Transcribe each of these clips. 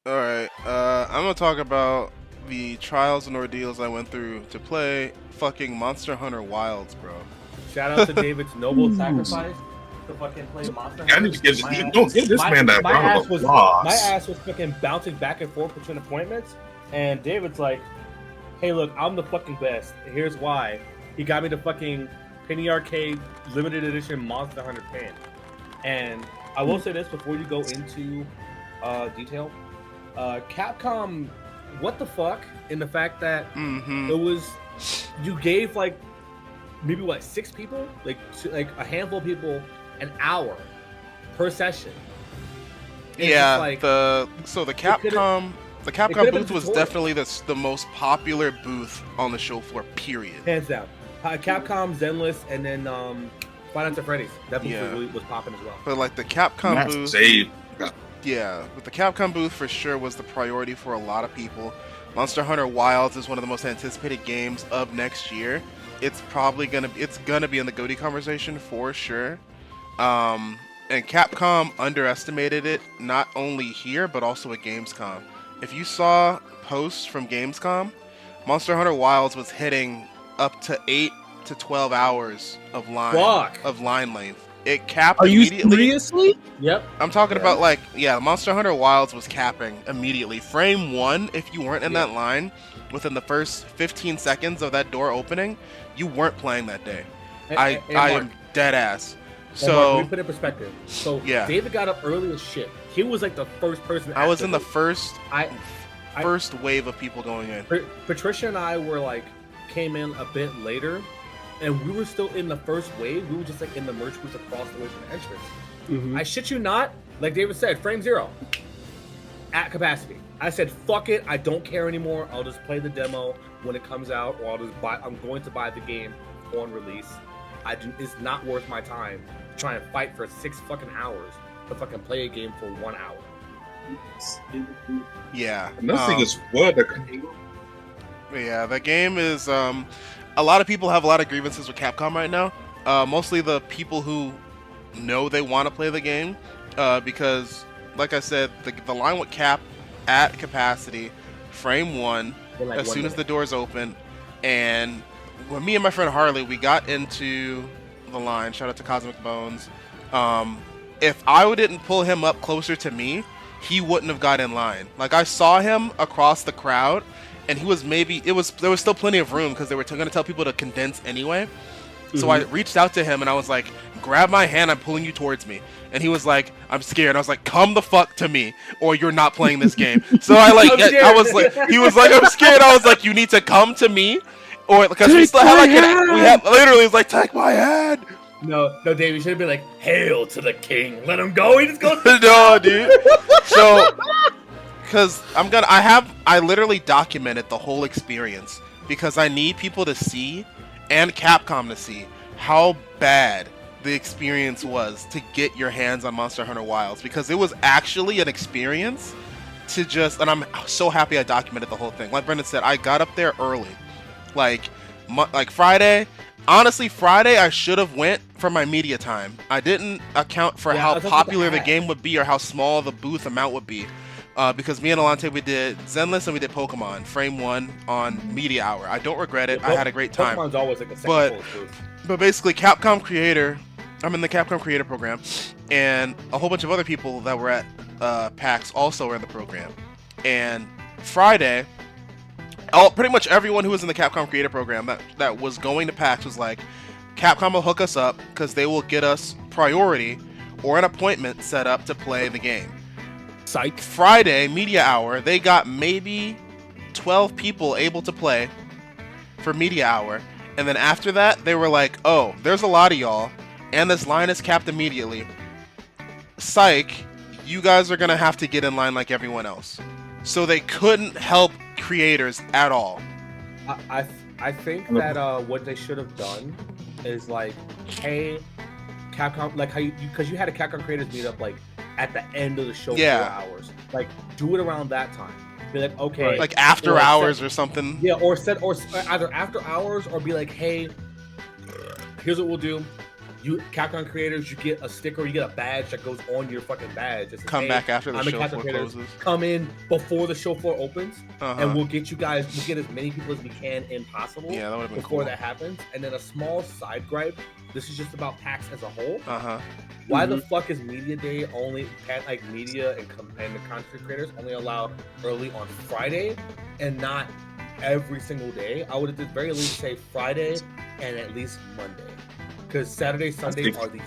All right. I'm gonna talk about the trials and ordeals I went through to play fucking Monster Hunter Wilds, bro. Shout out to David's noble sacrifice to fucking play Monster I Hunter. need to give this man that my round ass of was applause. my ass was fucking bouncing back and forth between appointments, and David's like, "Hey, look, I'm the fucking best. Here's why." He got me the fucking Penny Arcade limited edition Monster Hunter pin, and I will say this before you go into detail. Capcom, what the fuck? In the fact that it was, you gave like maybe what 6 people, like a handful of people, an hour per session. And Yeah, like, the Capcom booth was tutorial. definitely the most popular booth on the show floor. Period. Hands down. Capcom, Zenless, and then Five Nights at Freddy's. That booth Yeah. really was popping as well. But like the Capcom That's booth, saved. yeah, but the Capcom booth for sure was the priority for a lot of people. Monster Hunter Wilds is one of the most anticipated games of next year. It's probably gonna be in the GOTY conversation for sure. And Capcom underestimated it not only here but also at Gamescom. If you saw posts from Gamescom, Monster Hunter Wilds was hitting up to 8 to 12 hours of line length. It capped Are you immediately. seriously? Yep. I'm talking about Monster Hunter Wilds was capping immediately. Frame 1, if you weren't in that line within the first 15 seconds of that door opening, you weren't playing that day. I am dead ass. So So let me put it in perspective. So Yeah. David got up early as shit. He was like the first person. I was at in the booth. first wave of people going in. Patricia and I were like came in a bit later, and we were still in the first wave. We were just like in the merch booth across the way from the entrance. Mm-hmm. I shit you not, like David said, frame 0 at capacity. I said, fuck it, I don't care anymore. I'll just play the demo when it comes out, or I'm going to buy the game on release. It's not worth my time to try and fight for 6 fucking hours to fucking play a game for 1 hour. Yeah. Nothing is what Yeah, that game is a lot of people have a lot of grievances with Capcom right now. Mostly the people who know they want to play the game, because like I said, the line would cap at capacity, frame 1, In like as 1 soon as the minute. doors open. And when me and my friend Harley, we got into the line, shout out to Cosmic Bones, if I didn't pull him up closer to me, he wouldn't have got in line. Like, I saw him across the crowd, and he was there was still plenty of room because they were going to tell people to condense anyway. So I reached out to him and I was like, grab my hand, I'm pulling you towards me. And he was like, I'm scared. I was like, come the fuck to me or you're not playing this game. So he was like, I'm scared. I was like, you need to come to me, or because we still have literally, it's like, take my hand. No, Dave, you should have been like, hail to the king. Let him go. He just goes. No, dude. So, because I literally documented the whole experience because I need people to see, and Capcom to see, how bad the experience was to get your hands on Monster Hunter Wilds, because it was actually an experience to just, and I'm so happy I documented the whole thing. Like Brendan said, I got up there early, like Friday. Honestly, Friday I should have went for my media time. I didn't account for how popular the game would be or how small the booth amount would be. Because me and Alante, we did Zenless and we did Pokemon Frame 1 on Media Hour. I don't regret it. I had a great time. Pokemon's always like a second booth. But basically, Capcom Creator, I'm in the Capcom Creator program, and a whole bunch of other people that were at PAX also were in the program. And Friday, pretty much everyone who was in the Capcom Creator program that was going to PAX was like, Capcom will hook us up because they will get us priority or an appointment set up to play the game. Psych. Friday, Media Hour, they got maybe 12 people able to play for Media Hour. And then after that, they were like, oh, there's a lot of y'all, and this line is capped immediately. Psych, you guys are going to have to get in line like everyone else. So they couldn't help creators at all. I think that what they should have done is like, hey, Capcom, like how because you had a Capcom Creators meetup like at the end of the show, 4 hours. Like, do it around that time. Be like, okay, like after hours or something. Yeah, or either after hours or be like, hey, here's what we'll do. you Capcom creators, you get a sticker, you get a badge that goes on your fucking badge. It says, Come back after the I'm a show Capcom floor creator. closes. Come in before the show floor opens, Uh-huh. and we'll get you guys. We'll get as many people as we can in possible. Yeah, that would have been before cool. that happens. And then a small side gripe. This is just about PAX as a whole. Uh-huh. Why the fuck is Media Day only like media and the content creators only allowed early on Friday and not every single day? I would at the very least say Friday and at least Monday, because Saturday, Sunday are the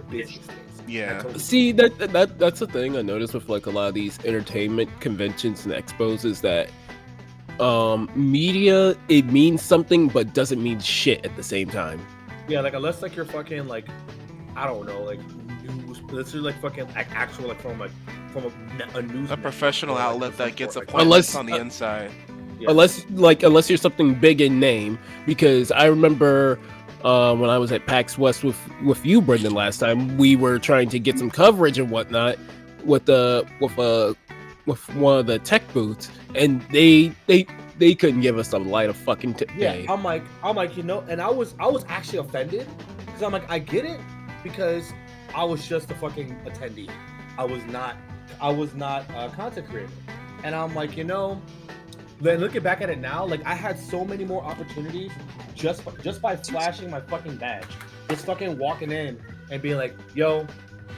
busiest days. Yeah. See, that's the thing I noticed with like a lot of these entertainment conventions and expos is that media, it means something but doesn't mean shit at the same time. Yeah, like unless like you're fucking like, I don't know, like news. This is like fucking like actual like from a news. A professional outlet that gets like, appointments on the inside. Yeah. Unless you're something big in name, because I remember when I was at PAX West with you, Brendan, last time, we were trying to get some coverage and whatnot with one of the tech booths, and they couldn't give us a light of fucking day. Yeah, I'm like, and I was actually offended because I'm like, I get it, because I was just a fucking attendee. I was not a content creator, and I'm like, then looking back at it now, like I had so many more opportunities just by flashing my fucking badge, just fucking walking in and being like, yo,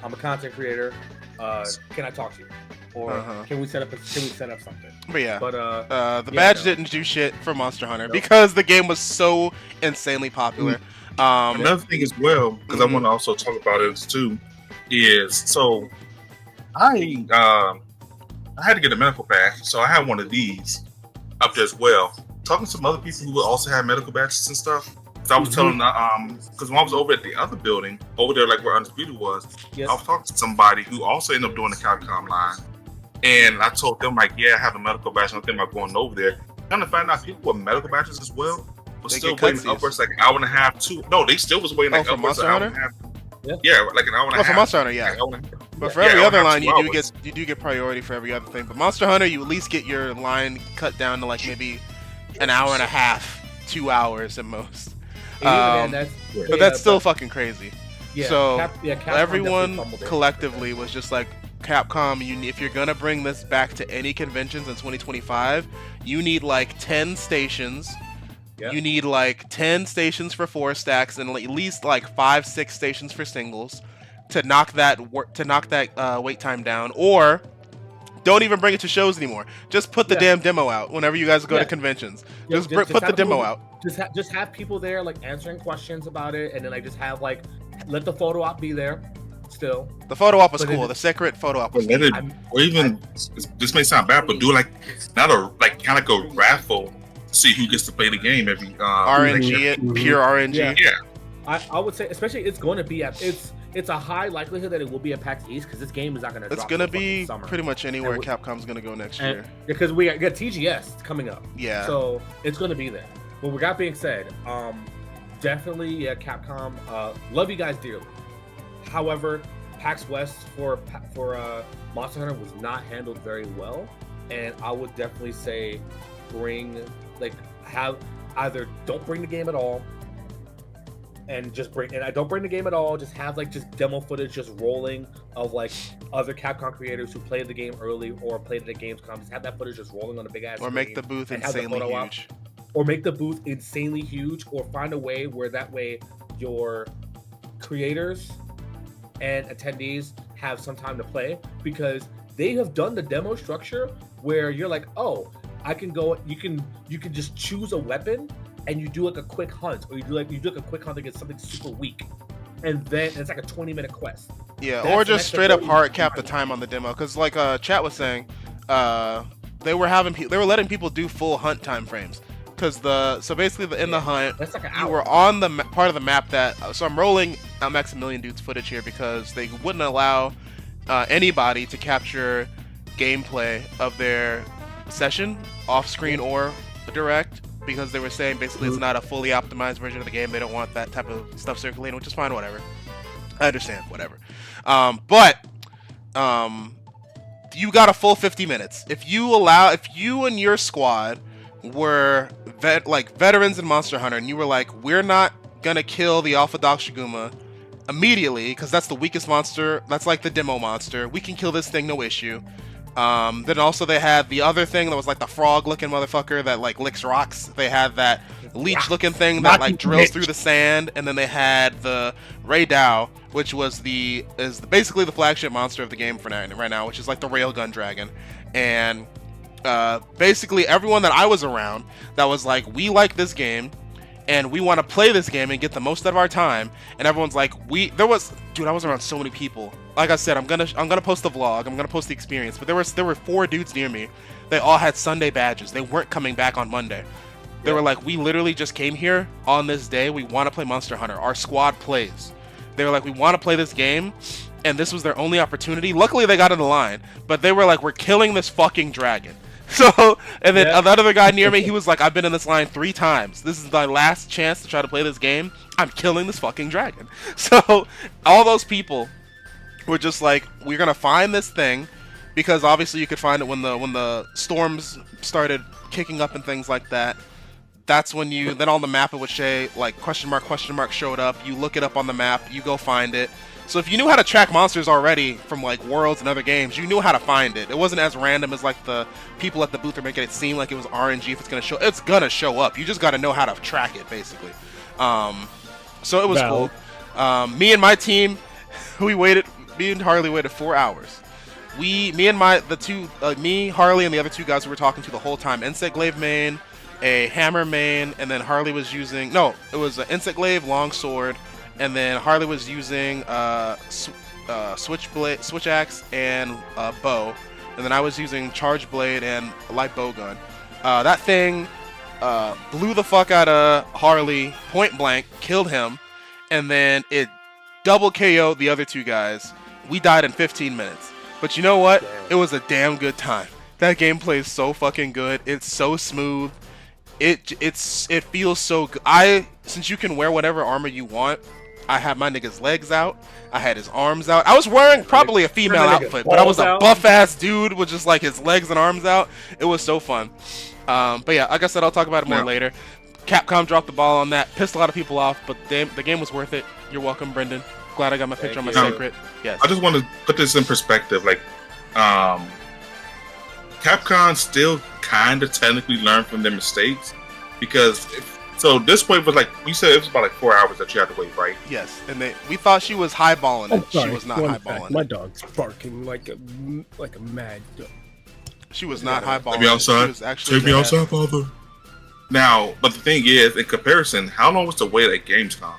I'm a content creator. Can I talk to you? Or can we set up something? But yeah, the yeah, badge didn't do shit for Monster Hunter because the game was so insanely popular. Another thing as well, because I want to also talk about it too, is so I had to get a medical badge, so I had one of these up there as well. Talking to some other people who also had medical badges and stuff. So I was telling because when I was over at the other building, over there like where Undisputed was, I was talking to somebody who also ended up doing the Capcom line. And I told them, like, yeah, I have a medical badge. I'm thinking about going over there. Trying to find out people with medical badges as well was still waiting upwards like an hour and a half, 2. No, they still was waiting like upwards an hour and a half. Yeah, like an hour and a half. For Monster Hunter, yeah. But for every other line, you do get priority for every other thing. But Monster Hunter, you at least get your line cut down to like maybe an hour and a half, 2 hours at most. But that's still fucking crazy. Yeah, so everyone collectively was just like, Capcom, if you're gonna bring this back to any conventions in 2025, you need like 10 stations. Yep. You need like 10 stations for 4 stacks and at least like 5-6 stations for singles to knock that wait time down. Or don't even bring it to shows anymore. Just put the damn demo out whenever you guys go to conventions. Just put the demo out. Just have people there like answering questions about it, and then like just have like let the photo op be there. Still, the photo op was cool. The secret photo op was cool. Or even this may sound bad, but do like not a like kind of like a raffle. See who gets to play the game every RNG, pure RNG. Yeah. I would say, especially it's going to be at it's a high likelihood that it will be at PAX East because this game is not going to. It's going to be pretty much anywhere Capcom's going to go next year. Because we got TGS coming up. Yeah. So it's going to be there. But with that being said, definitely Capcom. Love you guys dearly. However, PAX West for Monster Hunter was not handled very well, and I would definitely say either don't bring the game at all, I don't bring the game at all. Just have like just demo footage just rolling of like other Capcom creators who played the game early or played it at Gamescom. Just have that footage just rolling on a big ass. Or make the booth insanely huge. Or make the booth insanely huge, or find a way where that way your creators and attendees have some time to play, because they have done the demo structure where you're like, oh, I can go, you can just choose a weapon and you do like a quick hunt, or you do like a quick hunt against something super weak, and then it's like a 20-minute quest. Yeah, or just straight up hard cap the time on the demo, because like chat was saying, they were letting people do full hunt time frames. Because so basically in the hunt, that's like you were on the part of the map that. So I'm rolling Maximilian Dude's footage here because they wouldn't allow anybody to capture gameplay of their session off screen or direct, because they were saying basically it's not a fully optimized version of the game. They don't want that type of stuff circulating, which is fine. Whatever, I understand. Whatever. But you got a full 50 minutes if you and your squad were veterans in Monster Hunter, and you were like, we're not gonna kill the Alpha Doc Shiguma immediately, because that's the weakest monster. That's like the demo monster. We can kill this thing, no issue. Then also they had the other thing that was like the frog-looking motherfucker that like licks rocks. They had that leech-looking thing that like drills through the sand, and then they had the Ray Dow, which was basically the flagship monster of the game for right now, which is like the railgun dragon. And basically everyone that I was around that was like, we like this game and we want to play this game and get the most out of our time, and everyone's like, I was around so many people. Like I said, I'm gonna post the vlog, I'm gonna post the experience, but there were 4 dudes near me. They all had Sunday badges. They weren't coming back on Monday. They were like, we literally just came here on this day. We want to play Monster Hunter. Our squad plays. They were like, we want to play this game, and this was their only opportunity. Luckily, they got in the line, but they were like, we're killing this fucking dragon. So, and then the other guy near me, he was like, I've been in this line 3 times. This is my last chance to try to play this game. I'm killing this fucking dragon. So, all those people were just like, we're gonna find this thing, because obviously you could find it when the storms started kicking up and things like that. That's when then on the map it would say like question mark showed up. You look it up on the map, you go find it. So if you knew how to track monsters already from like Worlds and other games, you knew how to find it. It wasn't as random as like the people at the booth are making it seem like it was RNG. If it's gonna show up. You just got to know how to track it, basically. So it was cool. Me and my team, me and Harley waited 4 hours. Me, Harley, and the other 2 guys we were talking to the whole time. Insect Glaive main, a hammer main, and then Harley was using it was an Insect Glaive long sword. And then Harley was using switch axe and bow, and then I was using charge blade and light bow gun. That thing blew the fuck out of Harley point blank, killed him, and then it double KO'd the other 2 guys. We died in 15 minutes. But you know what? It was a damn good time. That gameplay is so fucking good. It's so smooth. It feels so good. Since you can wear whatever armor you want, I had my nigga's legs out. I had his arms out. I was wearing probably a female outfit, but I was a buff-ass dude with just like his legs and arms out. It was so fun. But yeah, like I said, I'll talk about it more later. Capcom dropped the ball on that. Pissed a lot of people off, but the game was worth it. You're welcome, Brendan. Glad I got my picture on my secret. Yes. I just want to put this in perspective. Like, Capcom still kind of technically learned from their mistakes, because this point was like, you said it was about like 4 hours that you had to wait, right? Yes, and we thought she was highballing it. She was not highballing it. My dog's barking like a mad dog. She was not highballing. Take me outside. Take me outside, father. Now, but the thing is, in comparison, how long was the wait at Gamescom?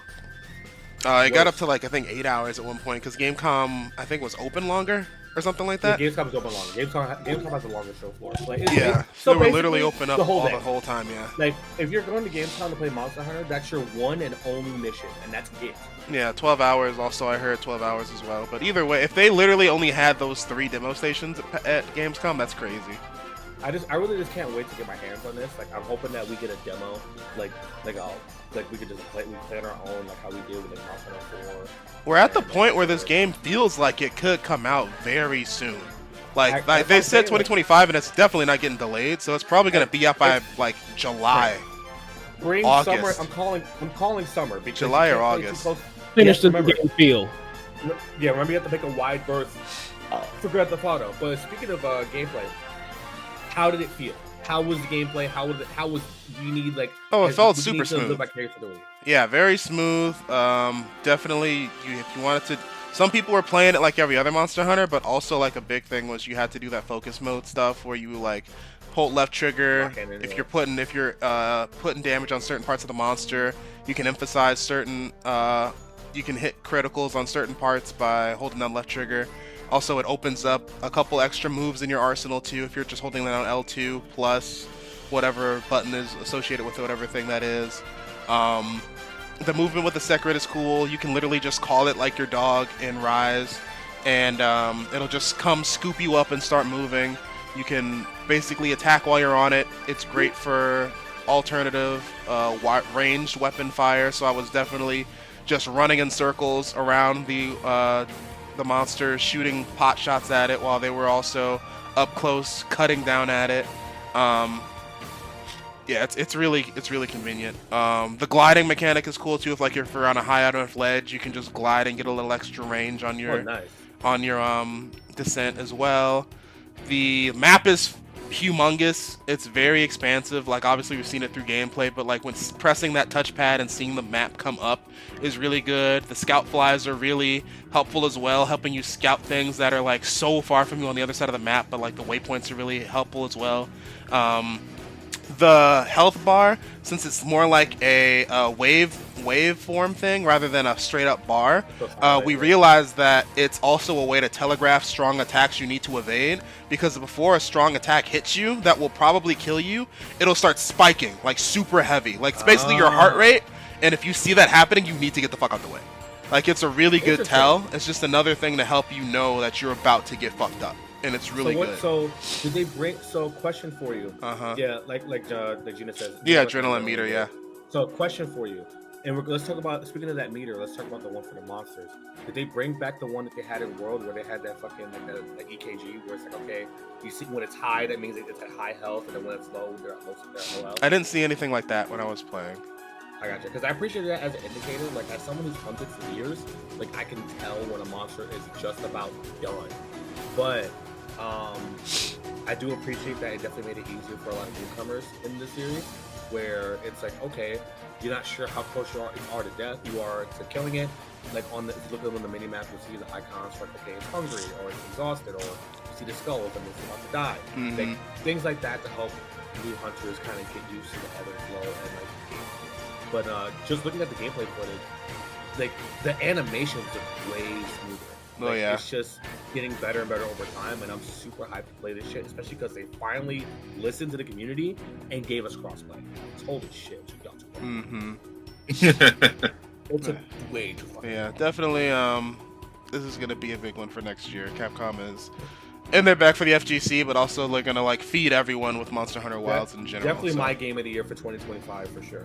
It got up to like I think 8 hours at one point, because Gamescom I think was open longer or something like that. Yeah, Gamescom is open longer. Gamescom has a longer show floor. Like, so they were literally open up the whole time. Yeah. Like if you're going to Gamescom to play Monster Hunter, that's your one and only mission, and that's it. Yeah, 12 hours. Also, I heard 12 hours as well. But either way, if they literally only had those 3 demo stations at Gamescom, that's crazy. I really just can't wait to get my hands on this. Like I'm hoping that we get a demo, like we could just play on our own, like how we did with Monster Hunter 4. We're at the point where this game feels like it could come out very soon. Like they said 2025, and it's definitely not getting delayed, so it's probably going to be up by like July. August. Summer. I'm calling summer, because July or August. Finish the game feel. Yeah, remember you have to make a wide berth for Grand Theft Auto. But speaking of gameplay, how did it feel? How was the gameplay? You need like? Oh, it felt super smooth. Yeah, very smooth. Definitely, if you wanted to. Some people were playing it like every other Monster Hunter, but also like a big thing was you had to do that focus mode stuff where you like hold left trigger. If you're putting damage on certain parts of the monster, you can emphasize certain. You can hit criticals on certain parts by holding down left trigger. Also, it opens up a couple extra moves in your arsenal too if you're just holding down L2 plus whatever button is associated with whatever thing that is. The movement with the Secret is cool. You can literally just call it like your dog in Rise, and it'll just come scoop you up and start moving. You can basically attack while you're on it. It's great for alternative ranged weapon fire, so I was definitely just running in circles around the monsters, shooting pot shots at it while they were also up close cutting down at it. Yeah, it's really convenient. The gliding mechanic is cool too. If like if you're on a high out of ledge, you can just glide and get a little extra range on your descent as well. The map is humongous. It's very expansive. Like obviously we've seen it through gameplay, but like when pressing that touchpad and seeing the map come up is really good. The scout flies are really helpful as well, helping you scout things that are like so far from you on the other side of the map, but like the waypoints are really helpful as well. The health bar, since it's more like a waveform thing rather than a straight up bar, we realized that it's also a way to telegraph strong attacks you need to evade, because before a strong attack hits you that will probably kill you, it'll start spiking like super heavy. Like it's basically your heart rate, and if you see that happening, you need to get the fuck out the way. Like it's a really good tell. It's just another thing to help you know that you're about to get fucked up. And it's really good. So did they bring? So question for you. Yeah, like Gina says. Yeah, adrenaline meter. Yeah. So question for you, and let's talk about, speaking of that meter. Let's talk about the one for the monsters. Did they bring back the one that they had in World, where they had that fucking like EKG, where it's like, okay, you see when it's high, that means it's at high health, and then when it's low, they're at low health. I didn't see anything like that when I was playing. I gotcha, because I appreciate that as an indicator. Like as someone who's hunted for years, like I can tell when a monster is just about done. But I do appreciate that it definitely made it easier for a lot of newcomers in this series, where it's like, okay, you're not sure how close you are to death, you are to killing it. Like if you look on the mini map, you'll see the icons for like, okay, it's hungry, or it's exhausted, or you see the skulls and it's about to die. Like, things like that to help new hunters kind of get used to the ebb and flow and like the game. But just looking at the gameplay footage, like the animations are way smoother. Like, it's just getting better and better over time, and I'm super hyped to play this shit, especially because they finally listened to the community and gave us crossplay. Holy shit, you got to It's a way too fun. Yeah, definitely. This is gonna be a big one for next year. Capcom is in their back for the FGC, but also they're gonna like feed everyone with Monster Hunter Wilds in general. Definitely my game of the year for 2025 for sure.